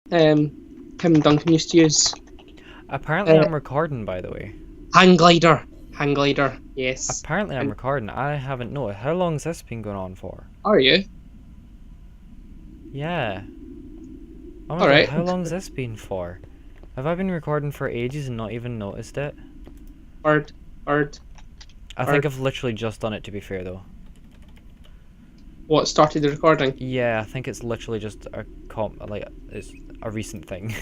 Him and Duncan used to use. Apparently Uh, I'm recording, by the way. hang glider. Hang glider, yes. Apparently I'm And recording. I haven't noticed. How long's this been going on for? are you? Yeah. Oh my god, Alright. how long's this been for? Have I been recording for ages and not even noticed it? Bird. Bird. I think Bird. I've literally just done it, to be fair, though. What started the recording? Yeah, I think it's literally just it's a recent thing.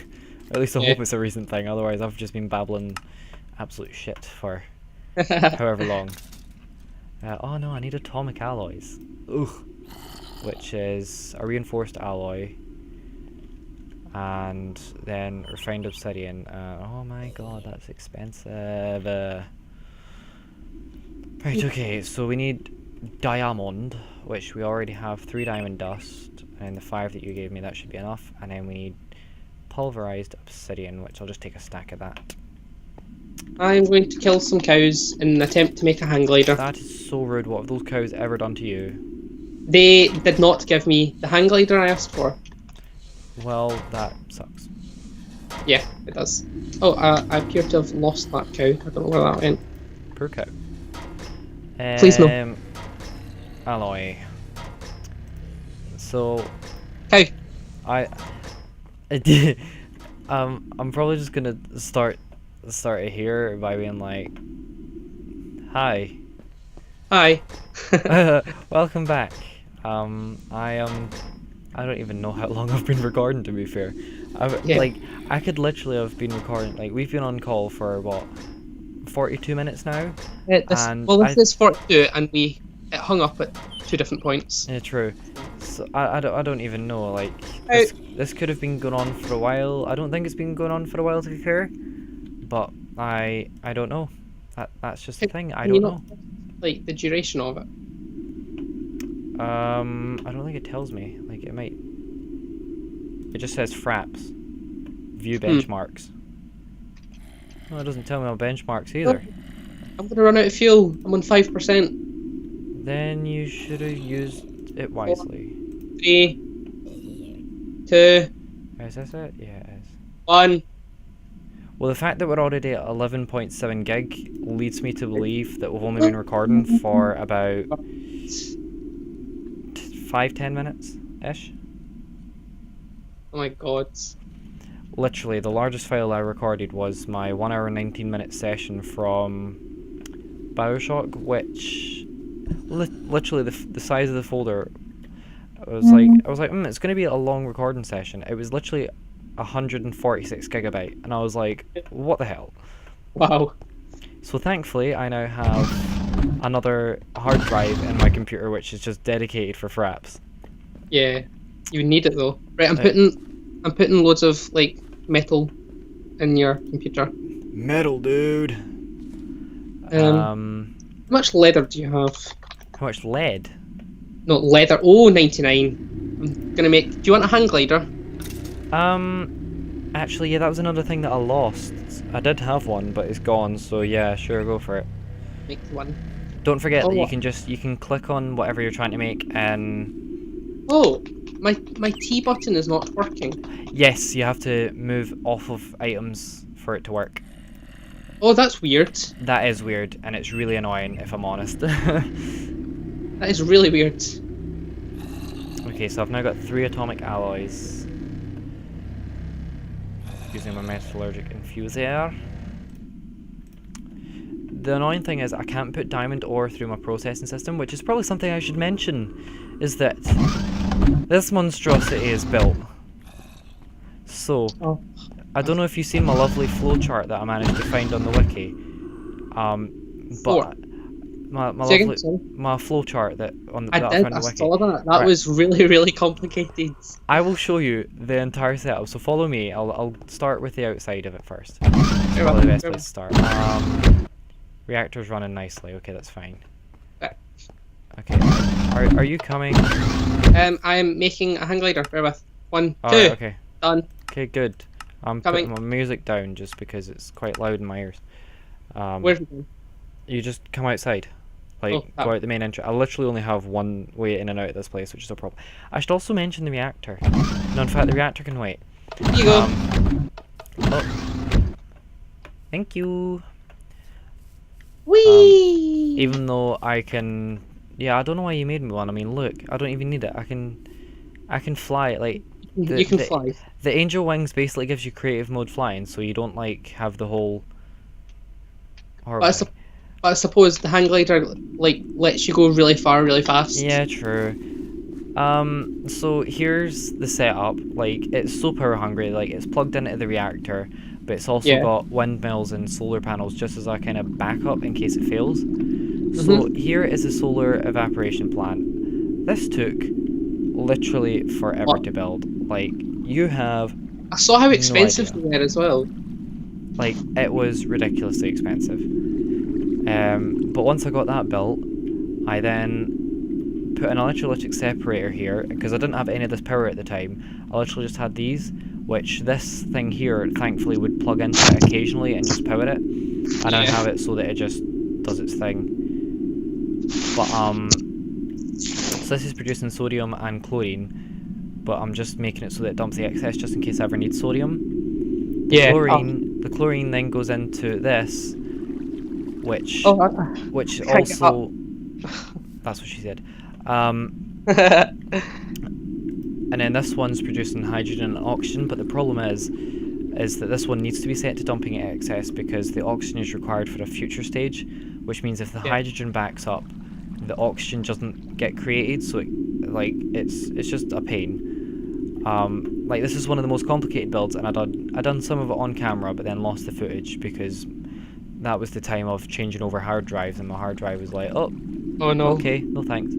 At least I Yeah. hope it's a recent thing, otherwise I've just been babbling absolute shit for however long. Oh no, I need atomic alloys. Ugh. Which is a reinforced alloy. And then refined obsidian. Oh my god, that's expensive. Right, okay, so we need diamond, which we already have 3 diamond dust, and the 5 that you gave me, that should be enough. And then we need pulverized obsidian, which I'll just take a stack of that. I'm going to kill some cows in an attempt to make a hang glider. That is so rude. What have those cows ever done to you? They did not give me the hang glider I asked for. Well, that sucks. Yeah, it does. Oh, I appear to have lost that cow. I don't know where that went. Poor cow. Please no. Alloy. So, Cow. I'm probably just gonna start it here by being like, hi. Hi. Welcome back. I don't even know how long I've been recording, to be fair. Yeah. Like, I could literally have been recording, like, we've been on call for, what, 42 minutes now? This is 42, and it hung up at 2 different points. Yeah, true. So, I don't even know, like, How- this could have been going on for a while. I don't think it's been going on for a while, to be fair. But, I don't know. That's just the thing, I Can you don't not know. like the duration of it? I don't think it tells me. Like, it might... It just says fraps. View benchmarks. Well, it doesn't tell me on benchmarks either. I'm gonna run out of fuel. I'm on 5%. Then you should have used it wisely. 3, 2, Is this it? Yeah, it is. 1. Well, the fact that we're already at 11.7 gig leads me to believe that we've only been recording for about 5-10 minutes-ish. Oh my god. Literally, the largest file I recorded was my 1 hour 19 minute session from Bioshock, which literally the size of the folder, I was like, it's going to be a long recording session. It was literally 146 gigabyte, and I was like, what the hell? Wow. So thankfully, I now have another hard drive in my computer, which is just dedicated for fraps. Yeah. You need it though. Right, I'm putting loads of like metal in your computer. Metal, dude. How much leather do you have? How much lead? No, leather. Oh, 99. I'm gonna make. Do you want a hang glider? Actually, yeah, that was another thing that I lost. I did have one, but it's gone, so yeah, sure, go for it. Make one. Don't forget that what? you can click on whatever you're trying to make, and... Oh, my T button is not working. Yes, you have to move off of items for it to work. Oh, that's weird. That is weird, and it's really annoying, if I'm honest. That is really weird. Okay, so I've now got 3 atomic alloys. Using my metallurgic infuser. The annoying thing is I can't put diamond ore through my processing system, which is probably something I should mention, is that this monstrosity is built. So, I don't know if you've seen my lovely flowchart that I managed to find on the wiki, but my flowchart that I found on the wiki. Saw that. That was really, really complicated. I will show you the entire setup, so follow me. I'll start with the outside of it first. It's probably the best place to start. Reactor's running nicely. Okay, that's fine. Okay, are you coming? I am making a hang glider. Bear with. 1, 2. Okay. Done. Okay, good. I'm Coming. putting my music down just because it's quite loud in my ears. Where's it going? You just come outside. Like, go out the main entrance. I literally only have one way in and out of this place, which is no problem. I should also mention the reactor. No, in fact, the reactor can wait. Here you go. Oh, thank you. Whee! Even though I can, yeah, I don't know why you made me one. I mean, look, I don't even need it. I can fly. Like You can fly. the angel wings basically gives you creative mode flying, so you don't like have the whole. Or But I suppose the hang glider like lets you go really far, really fast. yeah, true. So here's the setup. Like, it's so power hungry. Like, it's plugged into the reactor, but it's also Yeah. got windmills and solar panels just as a kind of backup in case it fails. So Mhm. here is a solar evaporation plant. This took literally forever What? to build. Like, you have I saw how no expensive idea. they were as well. Like, it was ridiculously expensive. But once I got that built, I then put an electrolytic separator here, because I didn't have any of this power at the time. I literally just had these, which this thing here thankfully would plug into it occasionally and just power it. And I Yeah. have it so that it just does its thing. But so this is producing sodium and chlorine, but I'm just making it so that it dumps the excess just in case I ever need sodium. Yeah. The chlorine then goes into this, which I can't get up. also, that's what she said. And then this one's producing hydrogen and oxygen, but the problem is that this one needs to be set to dumping at excess because the oxygen is required for a future stage, which means if the Yeah. hydrogen backs up, the oxygen doesn't get created, so it's just a pain. Like, this is one of the most complicated builds, and I done some of it on camera, but then lost the footage because that was the time of changing over hard drives, and my hard drive was like, oh, Oh no. okay, no thanks.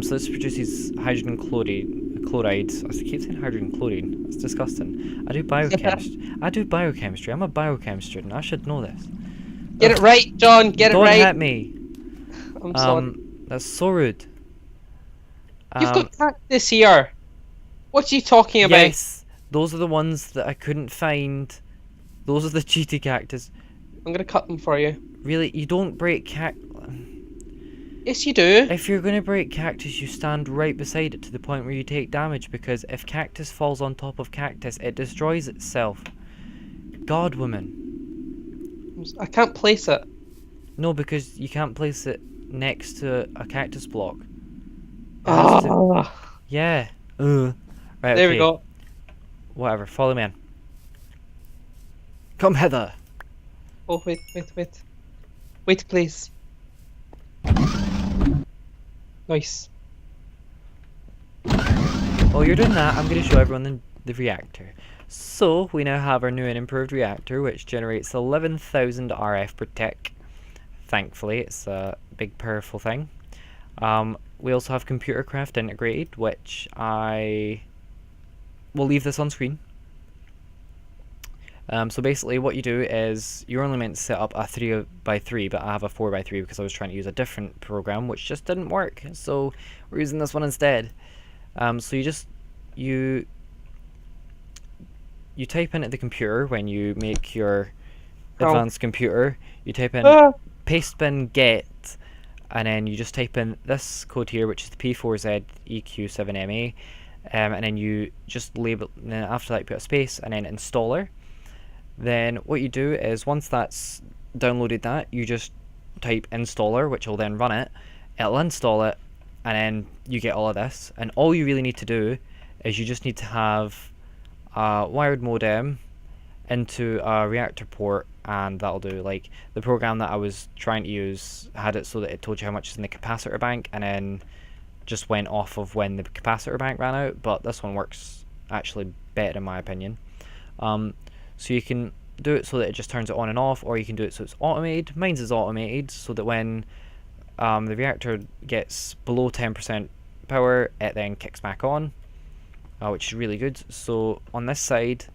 So this produces hydrogen chloride. I keep saying hydrogen chlorine. That's disgusting. I do biochemistry. I'm a biochem student. I should know this. Get it right, John. Get it Don't right. hit me. I'm sorry. That's so rude. You've got cactus here. What are you talking about? Yes, those are the ones that I couldn't find. Those are the cheaty cactus. I'm gonna cut them for you. Really, you don't break Yes, you do. If you're going to break cactus, you stand right beside it to the point where you take damage, because if cactus falls on top of cactus, it destroys itself. God, woman. I can't place it. No, because you can't place it next to a cactus block. Oh. Yeah. Right, There okay. we go. Whatever, follow me in. Come hither. Oh, wait. Wait, please. Nice. While you're doing that, I'm going to show everyone the reactor. So, we now have our new and improved reactor, which generates 11,000 RF per tick. Thankfully, it's a big, powerful thing. We also have computer craft integrated, which I will leave this on screen. So basically what you do is, you're only meant to set up a 3x3, but I have a 4x3 because I was trying to use a different program which just didn't work, so we're using this one instead. So you type in at the computer when you make your advanced computer, you type in pastebin get, and then you just type in this code here, which is the P4Z EQ7MA, and then you just label, and then after that you put a space and then installer. Then what you do is, once that's downloaded that, you just type installer, which will then run it. It'll install it, and then you get all of this. And all you really need to do is you just need to have a wired modem into a reactor port, and that'll do. Like, the program that I was trying to use had it so that it told you how much is in the capacitor bank, and then just went off of when the capacitor bank ran out. But this one works actually better in my opinion. So you can do it so that it just turns it on and off, or you can do it so it's automated. Mine's is automated, so that when the reactor gets below 10% power, it then kicks back on, which is really good. So on this side,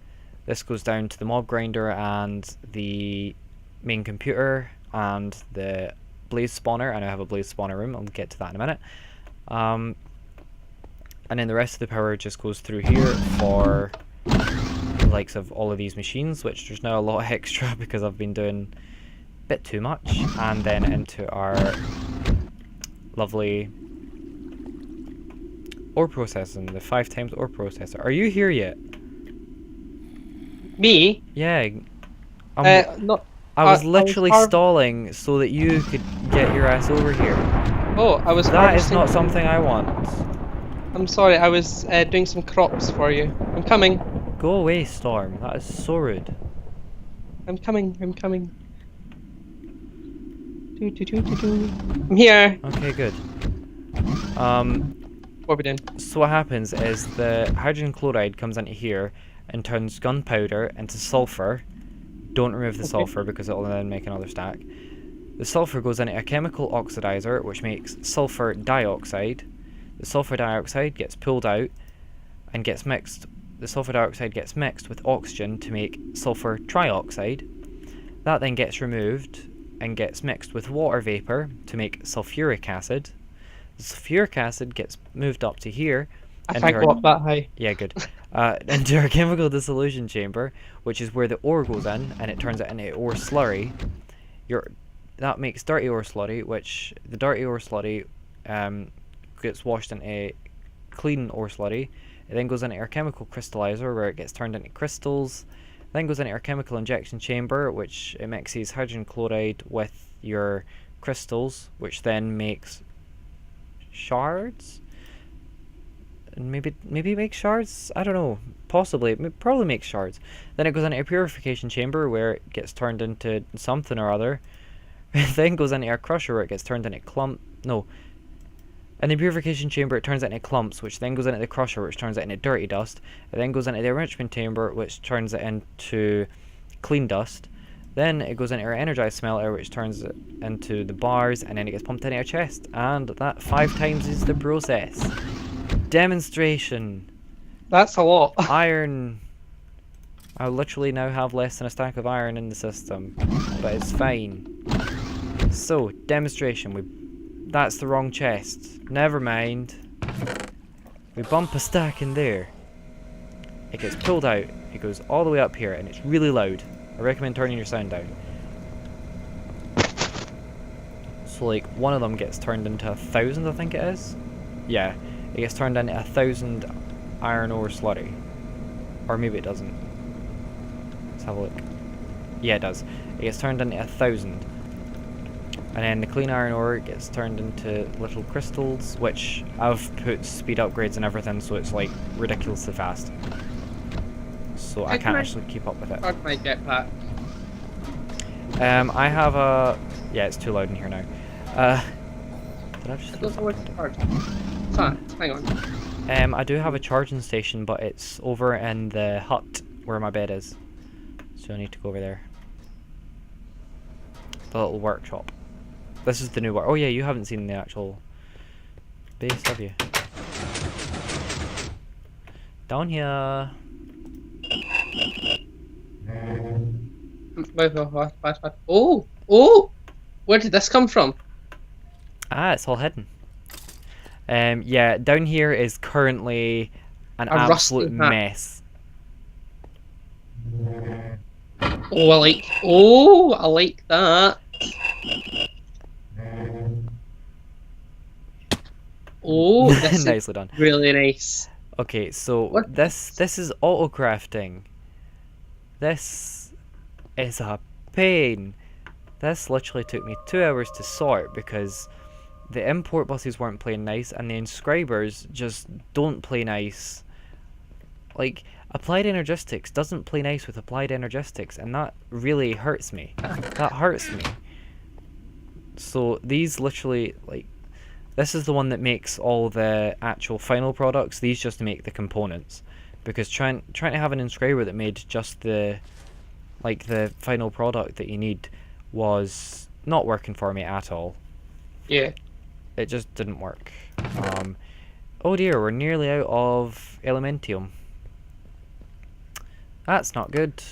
this goes down to the mob grinder and the main computer and the blaze spawner. I now have a blaze spawner room, I'll get to that in a minute. And then the rest of the power just goes through here for the likes of all of these machines, which there's now a lot extra because I've been doing a bit too much, and then into our lovely ore processing, the 5 times ore processor. Are you here yet? Me? Yeah, I'm, Not. I was I was literally stalling so that you could get your ass over here. Oh, I was That is harvesting. not something I want. I'm sorry. I was doing some crops for you. I'm coming. Go away, Storm. That is so rude. I'm coming. I'm coming. Do, do, do, do, do. I'm here. Okay, good. What are we doing? So what happens is the hydrogen chloride comes into here and turns gunpowder into sulfur. Don't remove the Okay. sulfur because it'll then make another stack. The sulfur goes into a chemical oxidizer which makes sulfur dioxide. The sulfur dioxide gets pulled out and gets mixed. The sulfur dioxide gets mixed with oxygen to make sulfur trioxide. That then gets removed and gets mixed with water vapor to make sulfuric acid. The sulfuric acid gets moved up to here. I can't go up that high. Yeah, good. Into our chemical dissolution chamber, which is where the ore goes in, and it turns it into ore slurry. That makes dirty ore slurry, which the dirty ore slurry gets washed into clean ore slurry. It then goes into our chemical crystallizer, where it gets turned into crystals. Then goes into our chemical injection chamber, which it mixes hydrogen chloride with your crystals, which then makes shards. And maybe make shards. I don't know. Possibly, it probably makes shards. Then it goes into a purification chamber where it gets turned into something or other. It then goes into a crusher where it gets turned into in the purification chamber it turns it into clumps, which then goes into the crusher, which turns it into dirty dust. It then goes into the enrichment chamber, which turns it into clean dust. Then it goes into our energized smelter, which turns it into the bars, and then it gets pumped into our chest. And that 5 times is the process. Demonstration. That's a lot. Iron. I literally now have less than a stack of iron in the system, but it's fine. So, demonstration. That's the wrong chest. Never mind. We bump a stack in there. It gets pulled out. It goes all the way up here, and it's really loud. I recommend turning your sound down. So, like, one of them gets turned into 1,000, I think it is. Yeah. It gets turned into 1,000 iron ore slurry. Or maybe it doesn't. Let's have a look. Yeah, it does. It gets turned into 1,000. And then the clean iron ore gets turned into little crystals, which I've put speed upgrades and everything, so it's like ridiculously fast. So I can't actually keep up with it. Start my jetpack. I have a... Yeah, it's too loud in here now. Did I just... I don't know where to start. Hang on. I do have a charging station, but it's over in the hut where my bed is. So I need to go over there. The little workshop. This is the new work. Oh yeah, you haven't seen the actual base, have you? Down here. Oh! Oh! Where did this come from? Ah, it's all hidden. Yeah, down here is currently an A absolute rusting hat. mess. Oh, I like that. Oh, this Nicely is done. really nice. Okay, so What? this is auto crafting. This is a pain. This literally took me 2 hours to sort because the import buses weren't playing nice and the inscribers just don't play nice. Like, Applied Energistics doesn't play nice with Applied Energistics, and that really hurts me. That hurts me. So these literally, like, this is the one that makes all the actual final products. These just make the components. Because trying to have an inscriber that made just the final product that you need was not working for me at all. Yeah. It just didn't work. Oh dear, we're nearly out of Elementium. That's not good.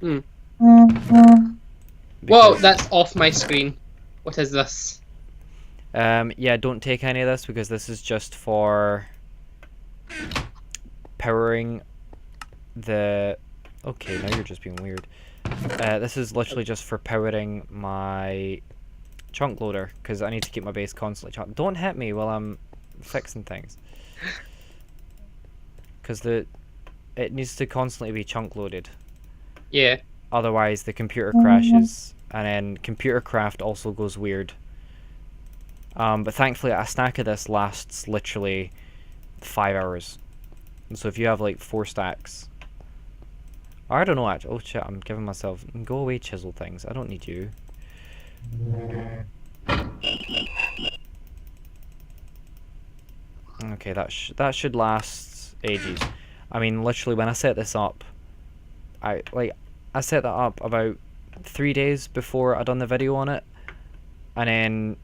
Hmm. Because, Whoa, that's off my screen. What is this? yeah, don't take any of this because this is just for powering the... Okay, now you're just being weird. This is literally just for powering my chunk loader because I need to keep my base constantly charged. Don't hit me while I'm fixing things. Because it needs to constantly be chunk loaded. Yeah. Otherwise, the computer crashes, and then computer craft also goes weird. But thankfully, a stack of this lasts literally 5 hours. And so if you have like 4 stacks, or I don't know actually. Oh shit! I'm giving myself go away chisel things. I don't need you. Okay, that should last ages. I mean, literally, when I set this up, I set that up about 3 days before I done the video on it, and then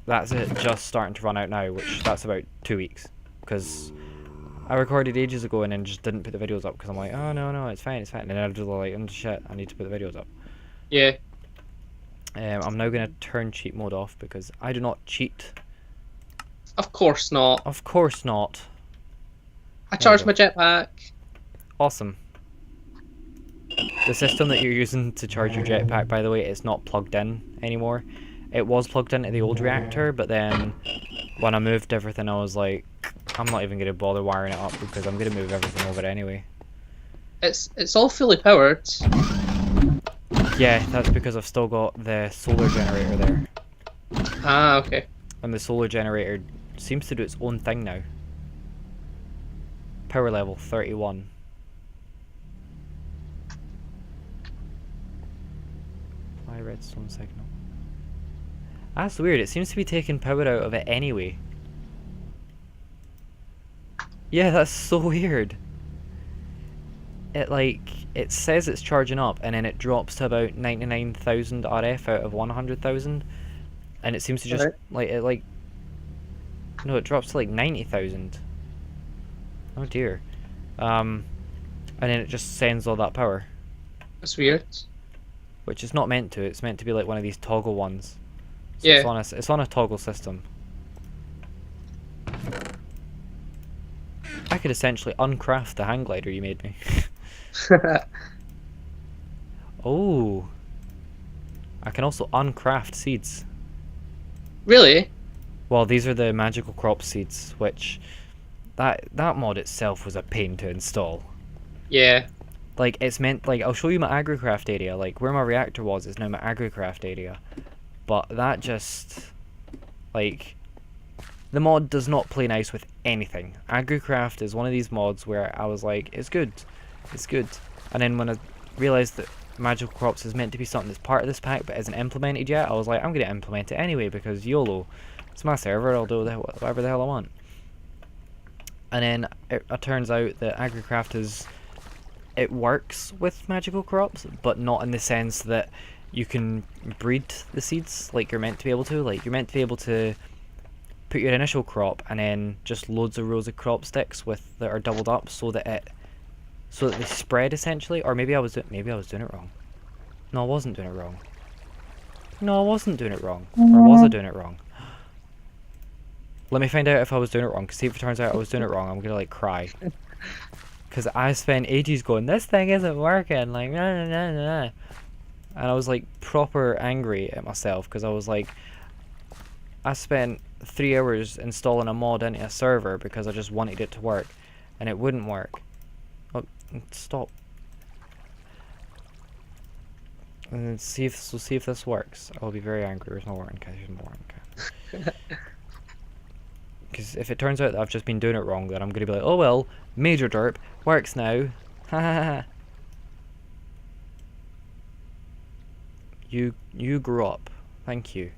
that's it just starting to run out now, which that's about 2 weeks, because I recorded ages ago and then just didn't put the videos up because I'm like, oh no, it's fine, and then I was like, oh shit, I need to put the videos up. Yeah. I'm now gonna turn cheat mode off because I do not cheat. Of course not. Of course not. I charged my jetpack. Awesome. The system that you're using to charge your jetpack, by the way, is not plugged in anymore. It was plugged into the old reactor, but then when I moved everything, I was like, I'm not even going to bother wiring it up because I'm going to move everything over anyway. It's all fully powered. Yeah, that's because I've still got the solar generator there. Ah, okay. And the solar generator seems to do its own thing now. Power level 31. Apply redstone signal. That's weird, it seems to be taking power out of it anyway. Yeah, that's so weird. It says it's charging up and then it drops to about 99,000 RF out of 100,000. And it seems to just, no, it drops to like 90,000. Oh dear. And then it just sends all that power. That's weird. Which it's not meant to, it's meant to be like one of these toggle ones. So yeah. It's on a toggle system. I could essentially uncraft the hang glider you made me. Oh. I can also uncraft seeds. Really? Well, these are the magical crop seeds, which that mod itself was a pain to install. Yeah. Like, it's meant, like, I'll show you my agricraft area. Like, where my reactor was is now my agricraft area. But that just, like, the mod does not play nice with anything. Agricraft is one of these mods where I was like, it's good. And then when I realised that magical crops is meant to be something that's part of this pack but isn't implemented yet, I was like, I'm going to implement it anyway because YOLO. It's my server, I'll do whatever the hell I want. And then it turns out that agricraft it works with magical crops, but not in the sense that you can breed the seeds like you're meant to be able to. Like, you're meant to be able to put your initial crop and then just loads of rows of crop sticks that are doubled up so that they spread essentially. Or maybe I was doing it wrong. No, I wasn't doing it wrong. Or was I doing it wrong? Let me find out if I was doing it wrong, because see if it turns out I was doing it wrong, I'm gonna like cry. Because I spent ages going, this thing isn't working, like, nah, nah, nah, nah. And I was like proper angry at myself, because I was like, I spent 3 hours installing a mod into a server because I just wanted it to work, and it wouldn't work. Oh, stop. And see if this works. I'll be very angry. Where's my warning? Okay. Because if it turns out that I've just been doing it wrong, then I'm going to be like, oh well, major derp, works now. Ha ha ha. You grew up. Thank you.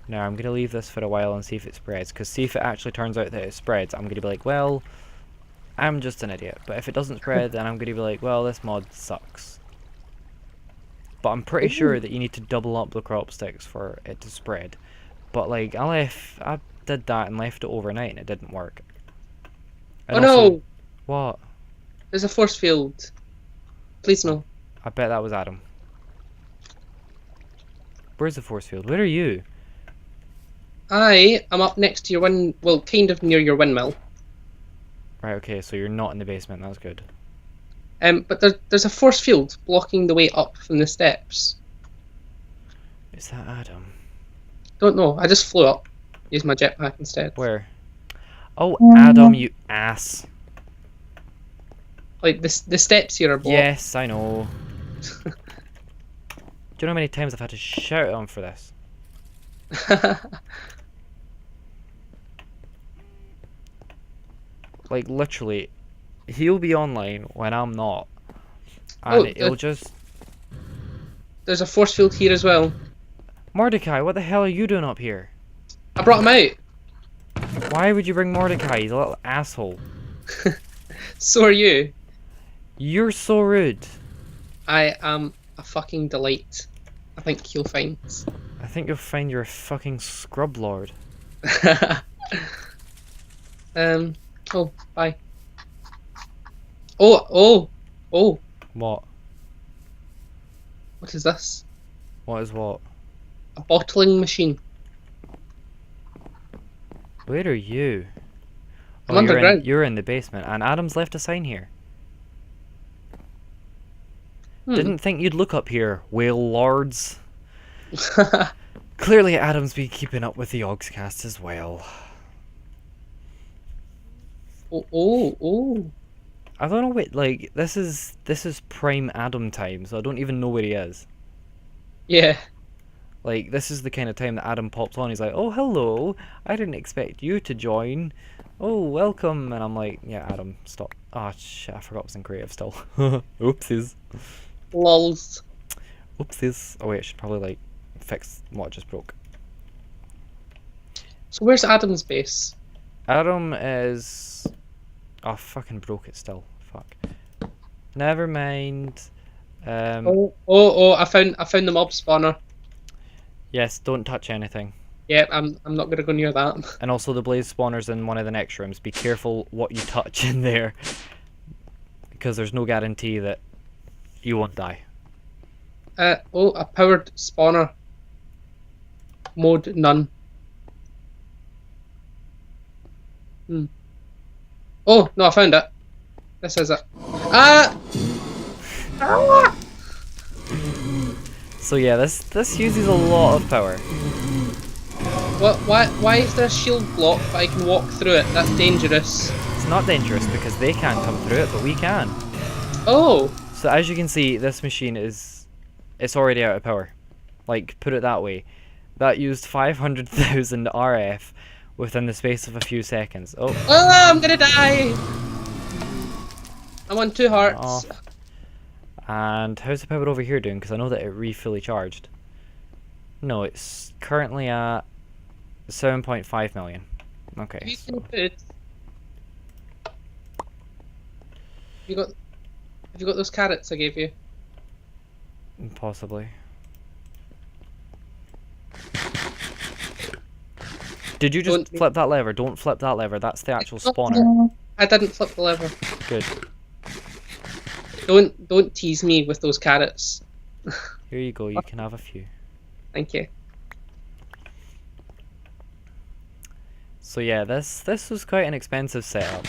Now I'm going to leave this for a while and see if it spreads, because see if it actually turns out that it spreads, I'm going to be like, well, I'm just an idiot. But if it doesn't spread, then I'm going to be like, well, this mod sucks. But I'm pretty sure that you need to double up the crop sticks for it to spread. But like, I did that and left it overnight and it didn't work. And oh also, no! What? There's a force field. Please no. I bet that was Adam. Where's the force field? Where are you? I am up next to your well, kind of near your windmill. Right, okay, so you're not in the basement, that's good. But there's a force field blocking the way up from the steps. Is that Adam? Don't know, I just flew up. Used my jetpack instead. Where? Oh, Adam, you ass. Oh Like the steps here are blocked. Yes, I know. Do you know how many times I've had to shout at him for this? Like, literally, he'll be online when I'm not. And it'll just... There's a force field here as well. Mordecai, what the hell are you doing up here? I brought him out. Why would you bring Mordecai? He's a little asshole. So are you. You're so rude. I am a fucking delight. I think you'll find. I think you'll find you're a fucking scrub lord. Oh, bye. Oh. What? What is this? What is what? A bottling machine. Where are you? I'm underground. You're in the basement, and Adam's left a sign here. Didn't think you'd look up here, whale lords. Clearly Adam's been keeping up with the Ogscast as well. Oh. I don't know what, like, this is prime Adam time, so I don't even know where he is. Yeah. Like, this is the kind of time that Adam pops on, he's like, oh, hello, I didn't expect you to join. Oh, welcome. And I'm like, yeah, Adam, stop. Oh, shit, I forgot I was in creative still. Oopsies. Lols. Oopsies. Oh wait, I should probably, like, fix what just broke. So where's Adam's base? Adam is... Oh, I fucking broke it still. Fuck. Never mind. I found the mob spawner. Yes, don't touch anything. Yeah, I'm not gonna go near that. And also the blaze spawners in one of the next rooms. Be careful what you touch in there. Because there's no guarantee that you won't die. A powered spawner. Mode none. Oh, no, I found it. This is it. So yeah, this uses a lot of power. What? Why is there a shield block but I can walk through it? That's dangerous. It's not dangerous because they can't come through it, but we can. Oh. So as you can see, this machine it's already out of power. Like, put it that way. That used 500,000 RF within the space of a few seconds. Oh, I'm gonna die! I'm on 2 hearts. Oh. And how's the power over here doing? Because I know that it fully charged. No, it's currently at 7.5 million. Okay. Have you So. seen food? Have you got those carrots I gave you? Possibly. Did you just flip that lever? Don't flip that lever. That's the actual spawner. I didn't flip the lever. Good. Don't tease me with those carrots. Here you go. You can have a few. Thank you. So yeah, this was quite an expensive setup.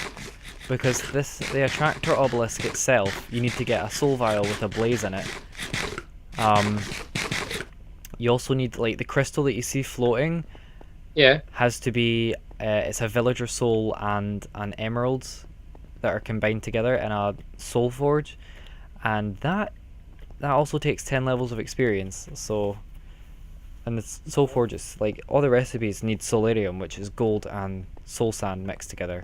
Because the attractor obelisk itself, you need to get a soul vial with a blaze in it. You also need, like, the crystal that you see floating. Yeah. Has to be it's a villager soul and an emerald that are combined together in a soul forge, and that also takes 10 levels of experience. So, and the soul forges, like, all the recipes need soularium, which is gold and soul sand mixed together.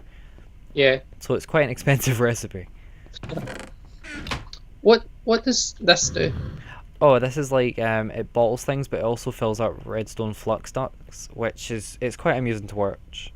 Yeah. So it's quite an expensive recipe. What does this do? Oh, this is like, it bottles things, but it also fills up redstone flux ducts, which it's quite amusing to watch.